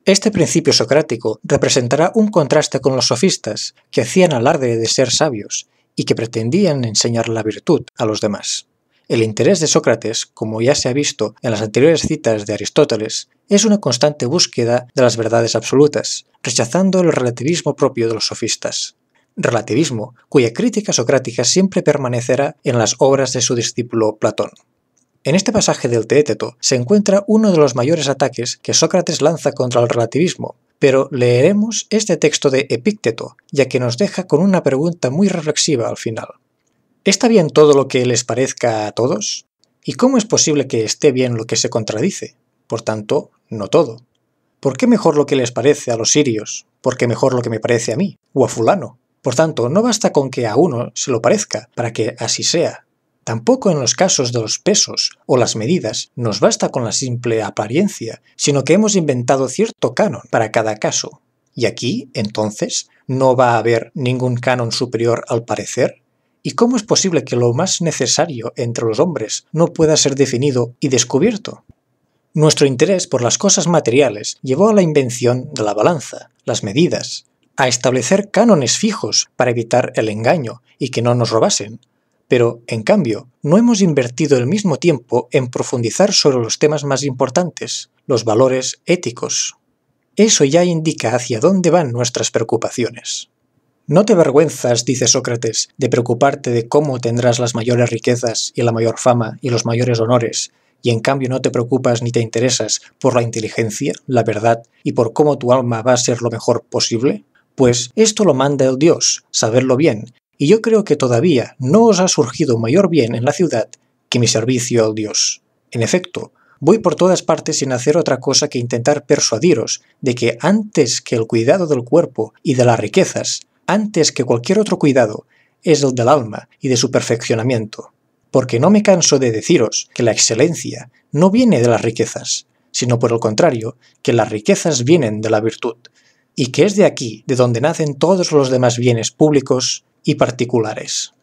Este principio socrático representará un contraste con los sofistas, que hacían alarde de ser sabios y que pretendían enseñar la virtud a los demás. El interés de Sócrates, como ya se ha visto en las anteriores citas de Aristóteles, es una constante búsqueda de las verdades absolutas, rechazando el relativismo propio de los sofistas. Relativismo cuya crítica socrática siempre permanecerá en las obras de su discípulo Platón. En este pasaje del Teéteto se encuentra uno de los mayores ataques que Sócrates lanza contra el relativismo, pero leeremos este texto de Epícteto, ya que nos deja con una pregunta muy reflexiva al final. ¿Está bien todo lo que les parezca a todos? ¿Y cómo es posible que esté bien lo que se contradice? Por tanto, no todo. ¿Por qué mejor lo que les parece a los sirios? ¿Por qué mejor lo que me parece a mí? ¿O a fulano? Por tanto, no basta con que a uno se lo parezca, para que así sea. Tampoco en los casos de los pesos o las medidas nos basta con la simple apariencia, sino que hemos inventado cierto canon para cada caso. Y aquí, entonces, ¿no va a haber ningún canon superior al parecer? ¿Y cómo es posible que lo más necesario entre los hombres no pueda ser definido y descubierto? Nuestro interés por las cosas materiales llevó a la invención de la balanza, las medidas, a establecer cánones fijos para evitar el engaño y que no nos robasen. Pero, en cambio, no hemos invertido el mismo tiempo en profundizar sobre los temas más importantes, los valores éticos. Eso ya indica hacia dónde van nuestras preocupaciones. ¿No te avergüenzas, dice Sócrates, de preocuparte de cómo tendrás las mayores riquezas y la mayor fama y los mayores honores, y en cambio no te preocupas ni te interesas por la inteligencia, la verdad y por cómo tu alma va a ser lo mejor posible? Pues esto lo manda el Dios, saberlo bien, y yo creo que todavía no os ha surgido mayor bien en la ciudad que mi servicio al Dios. En efecto, voy por todas partes sin hacer otra cosa que intentar persuadiros de que antes que el cuidado del cuerpo y de las riquezas, antes que cualquier otro cuidado, es el del alma y de su perfeccionamiento. Porque no me canso de deciros que la excelencia no viene de las riquezas, sino por el contrario, que las riquezas vienen de la virtud, y que es de aquí de donde nacen todos los demás bienes públicos y particulares.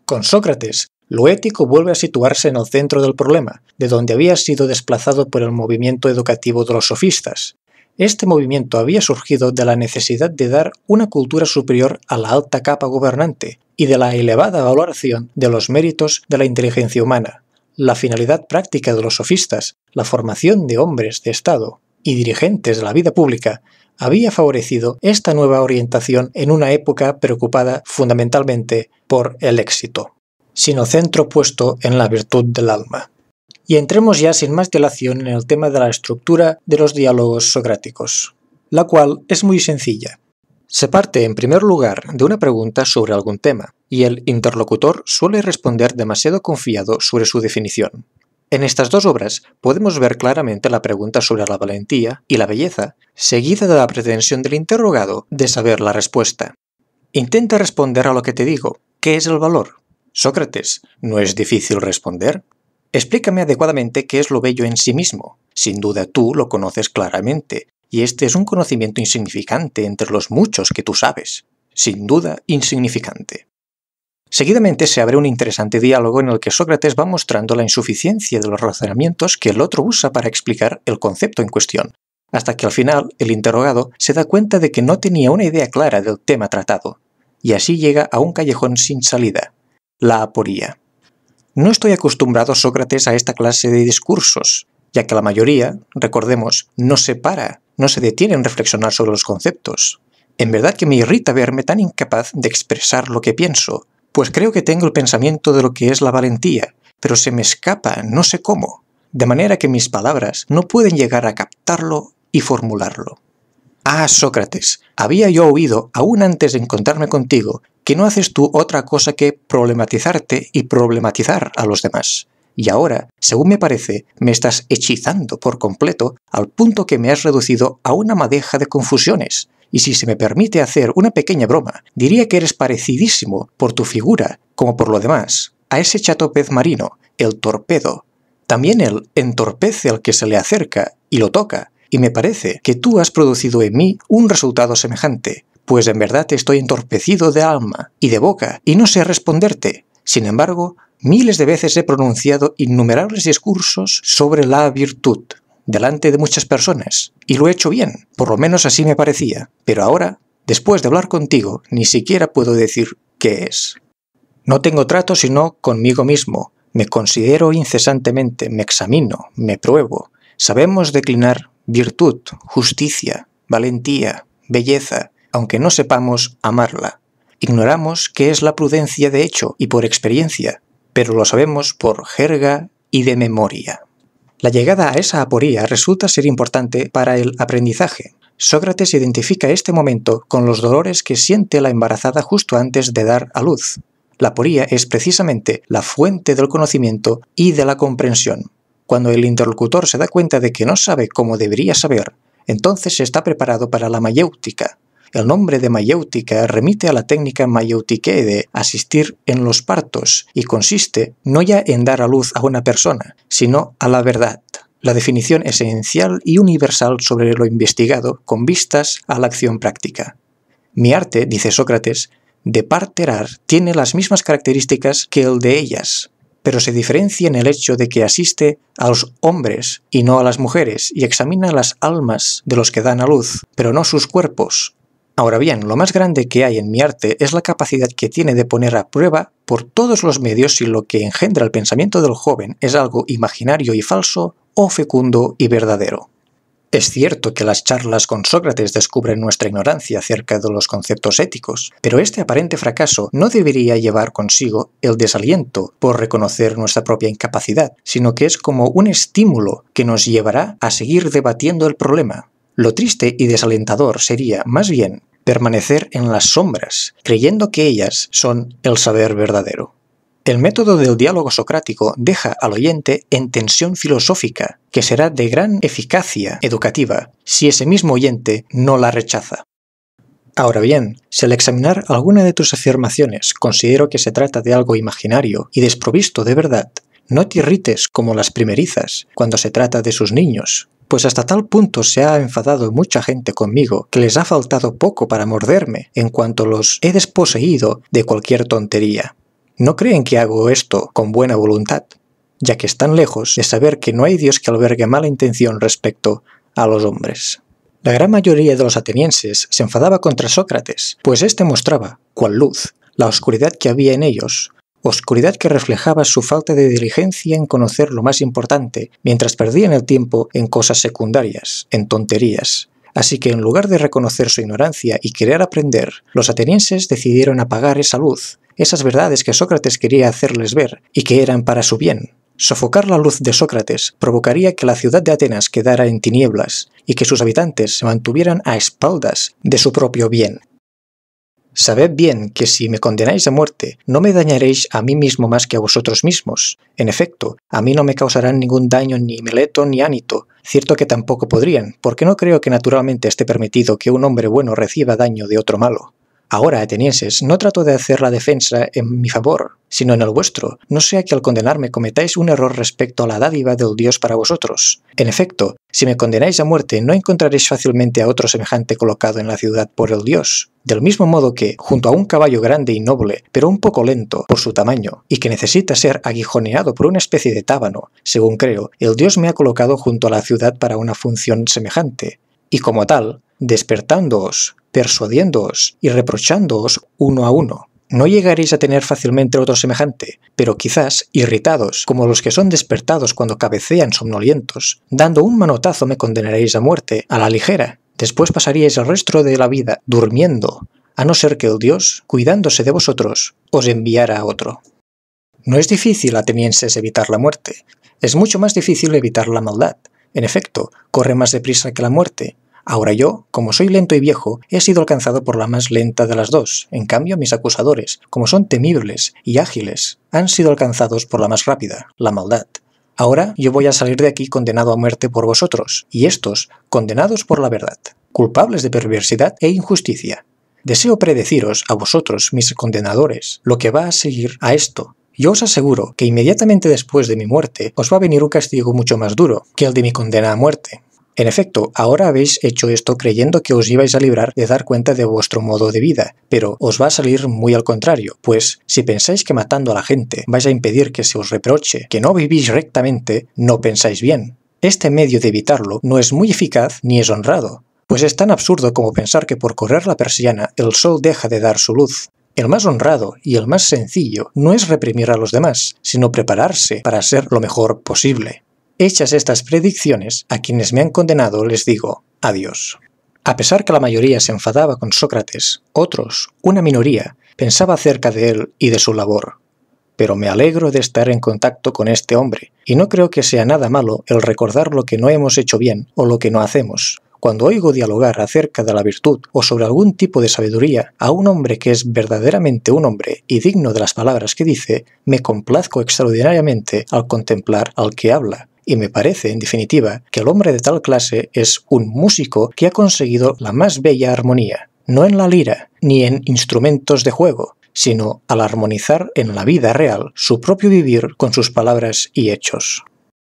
Con Sócrates, lo ético vuelve a situarse en el centro del problema, de donde había sido desplazado por el movimiento educativo de los sofistas. Este movimiento había surgido de la necesidad de dar una cultura superior a la alta capa gobernante y de la elevada valoración de los méritos de la inteligencia humana. La finalidad práctica de los sofistas, la formación de hombres de Estado y dirigentes de la vida pública, había favorecido esta nueva orientación en una época preocupada fundamentalmente por el éxito, sino centro puesto en la virtud del alma. Y entremos ya sin más dilación en el tema de la estructura de los diálogos socráticos, la cual es muy sencilla. Se parte en primer lugar de una pregunta sobre algún tema, y el interlocutor suele responder demasiado confiado sobre su definición. En estas dos obras podemos ver claramente la pregunta sobre la valentía y la belleza, seguida de la pretensión del interrogado de saber la respuesta. Intenta responder a lo que te digo. ¿Qué es el valor? Sócrates, ¿no es difícil responder? Explícame adecuadamente qué es lo bello en sí mismo. Sin duda tú lo conoces claramente, y este es un conocimiento insignificante entre los muchos que tú sabes. Sin duda, insignificante. Seguidamente se abre un interesante diálogo en el que Sócrates va mostrando la insuficiencia de los razonamientos que el otro usa para explicar el concepto en cuestión, hasta que al final el interrogado se da cuenta de que no tenía una idea clara del tema tratado, y así llega a un callejón sin salida, la aporía. No estoy acostumbrado, Sócrates, a esta clase de discursos, ya que la mayoría, recordemos, no se detiene en reflexionar sobre los conceptos. En verdad que me irrita verme tan incapaz de expresar lo que pienso, pues creo que tengo el pensamiento de lo que es la valentía, pero se me escapa no sé cómo, de manera que mis palabras no pueden llegar a captarlo y formularlo. Ah, Sócrates, había yo oído, aún antes de encontrarme contigo, que no haces tú otra cosa que problematizarte y problematizar a los demás. Y ahora, según me parece, me estás hechizando por completo al punto que me has reducido a una madeja de confusiones. Y si se me permite hacer una pequeña broma, diría que eres parecidísimo por tu figura, como por lo demás, a ese chato pez marino, el torpedo. También él entorpece al que se le acerca y lo toca, y me parece que tú has producido en mí un resultado semejante, pues en verdad estoy entorpecido de alma y de boca y no sé responderte. Sin embargo, miles de veces he pronunciado innumerables discursos sobre la virtud. delante de muchas personas, y lo he hecho bien, por lo menos así me parecía, pero ahora, después de hablar contigo, ni siquiera puedo decir qué es. No tengo trato sino conmigo mismo, me considero incesantemente, me examino, me pruebo. Sabemos declinar virtud, justicia, valentía, belleza, aunque no sepamos amarla. Ignoramos qué es la prudencia de hecho y por experiencia, pero lo sabemos por jerga y de memoria. La llegada a esa aporía resulta ser importante para el aprendizaje. Sócrates identifica este momento con los dolores que siente la embarazada justo antes de dar a luz. La aporía es precisamente la fuente del conocimiento y de la comprensión. Cuando el interlocutor se da cuenta de que no sabe como debería saber, entonces está preparado para la mayéutica. El nombre de mayéutica remite a la técnica mayeutiqué de asistir en los partos y consiste no ya en dar a luz a una persona, sino a la verdad, la definición esencial y universal sobre lo investigado con vistas a la acción práctica. Mi arte, dice Sócrates, de parterar tiene las mismas características que el de ellas, pero se diferencia en el hecho de que asiste a los hombres y no a las mujeres y examina las almas de los que dan a luz, pero no sus cuerpos. Ahora bien, lo más grande que hay en mi arte es la capacidad que tiene de poner a prueba por todos los medios si lo que engendra el pensamiento del joven es algo imaginario y falso o fecundo y verdadero. Es cierto que las charlas con Sócrates descubren nuestra ignorancia acerca de los conceptos éticos, pero este aparente fracaso no debería llevar consigo el desaliento por reconocer nuestra propia incapacidad, sino que es como un estímulo que nos llevará a seguir debatiendo el problema. Lo triste y desalentador sería, más bien, permanecer en las sombras, creyendo que ellas son el saber verdadero. El método del diálogo socrático deja al oyente en tensión filosófica, que será de gran eficacia educativa si ese mismo oyente no la rechaza. Ahora bien, si al examinar alguna de tus afirmaciones considero que se trata de algo imaginario y desprovisto de verdad, no te irrites como las primerizas cuando se trata de sus niños, pues hasta tal punto se ha enfadado mucha gente conmigo que les ha faltado poco para morderme en cuanto los he desposeído de cualquier tontería. No creen que hago esto con buena voluntad, ya que están lejos de saber que no hay Dios que albergue mala intención respecto a los hombres. La gran mayoría de los atenienses se enfadaba contra Sócrates, pues éste mostraba, cual luz, la oscuridad que había en ellos, oscuridad que reflejaba su falta de diligencia en conocer lo más importante, mientras perdían el tiempo en cosas secundarias, en tonterías. Así que en lugar de reconocer su ignorancia y querer aprender, los atenienses decidieron apagar esa luz, esas verdades que Sócrates quería hacerles ver y que eran para su bien. Sofocar la luz de Sócrates provocaría que la ciudad de Atenas quedara en tinieblas y que sus habitantes se mantuvieran a espaldas de su propio bien. Sabed bien que si me condenáis a muerte, no me dañaréis a mí mismo más que a vosotros mismos. En efecto, a mí no me causarán ningún daño ni Mileto ni Ánito. Cierto que tampoco podrían, porque no creo que naturalmente esté permitido que un hombre bueno reciba daño de otro malo. Ahora, atenienses, no trato de hacer la defensa en mi favor, sino en el vuestro, no sea que al condenarme cometáis un error respecto a la dádiva del Dios para vosotros. En efecto, si me condenáis a muerte, no encontraréis fácilmente a otro semejante colocado en la ciudad por el Dios. Del mismo modo que, junto a un caballo grande y noble, pero un poco lento por su tamaño, y que necesita ser aguijoneado por una especie de tábano, según creo, el Dios me ha colocado junto a la ciudad para una función semejante, y como tal, despertándoos, persuadiéndoos y reprochándoos uno a uno. No llegaréis a tener fácilmente otro semejante, pero quizás irritados, como los que son despertados cuando cabecean somnolientos, dando un manotazo me condenaréis a muerte, a la ligera. Después pasaríais el resto de la vida durmiendo, a no ser que el Dios, cuidándose de vosotros, os enviara a otro. No es difícil, atenienses, evitar la muerte. Es mucho más difícil evitar la maldad. En efecto, corre más deprisa que la muerte. Ahora yo, como soy lento y viejo, he sido alcanzado por la más lenta de las dos. En cambio, mis acusadores, como son temibles y ágiles, han sido alcanzados por la más rápida, la maldad. Ahora yo voy a salir de aquí condenado a muerte por vosotros, y estos condenados por la verdad, culpables de perversidad e injusticia. Deseo predeciros a vosotros, mis condenadores, lo que va a seguir a esto. Yo os aseguro que inmediatamente después de mi muerte os va a venir un castigo mucho más duro que el de mi condena a muerte. En efecto, ahora habéis hecho esto creyendo que os ibais a librar de dar cuenta de vuestro modo de vida, pero os va a salir muy al contrario, pues si pensáis que matando a la gente vais a impedir que se os reproche que no vivís rectamente, no pensáis bien. Este medio de evitarlo no es muy eficaz ni es honrado, pues es tan absurdo como pensar que por correr la persiana el sol deja de dar su luz. El más honrado y el más sencillo no es reprimir a los demás, sino prepararse para ser lo mejor posible. Hechas estas predicciones, a quienes me han condenado les digo adiós. A pesar que la mayoría se enfadaba con Sócrates, otros, una minoría, pensaba acerca de él y de su labor. Pero me alegro de estar en contacto con este hombre, y no creo que sea nada malo el recordar lo que no hemos hecho bien o lo que no hacemos. Cuando oigo dialogar acerca de la virtud o sobre algún tipo de sabiduría a un hombre que es verdaderamente un hombre y digno de las palabras que dice, me complazco extraordinariamente al contemplar al que habla. Y me parece, en definitiva, que el hombre de tal clase es un músico que ha conseguido la más bella armonía, no en la lira, ni en instrumentos de juego, sino al armonizar en la vida real su propio vivir con sus palabras y hechos.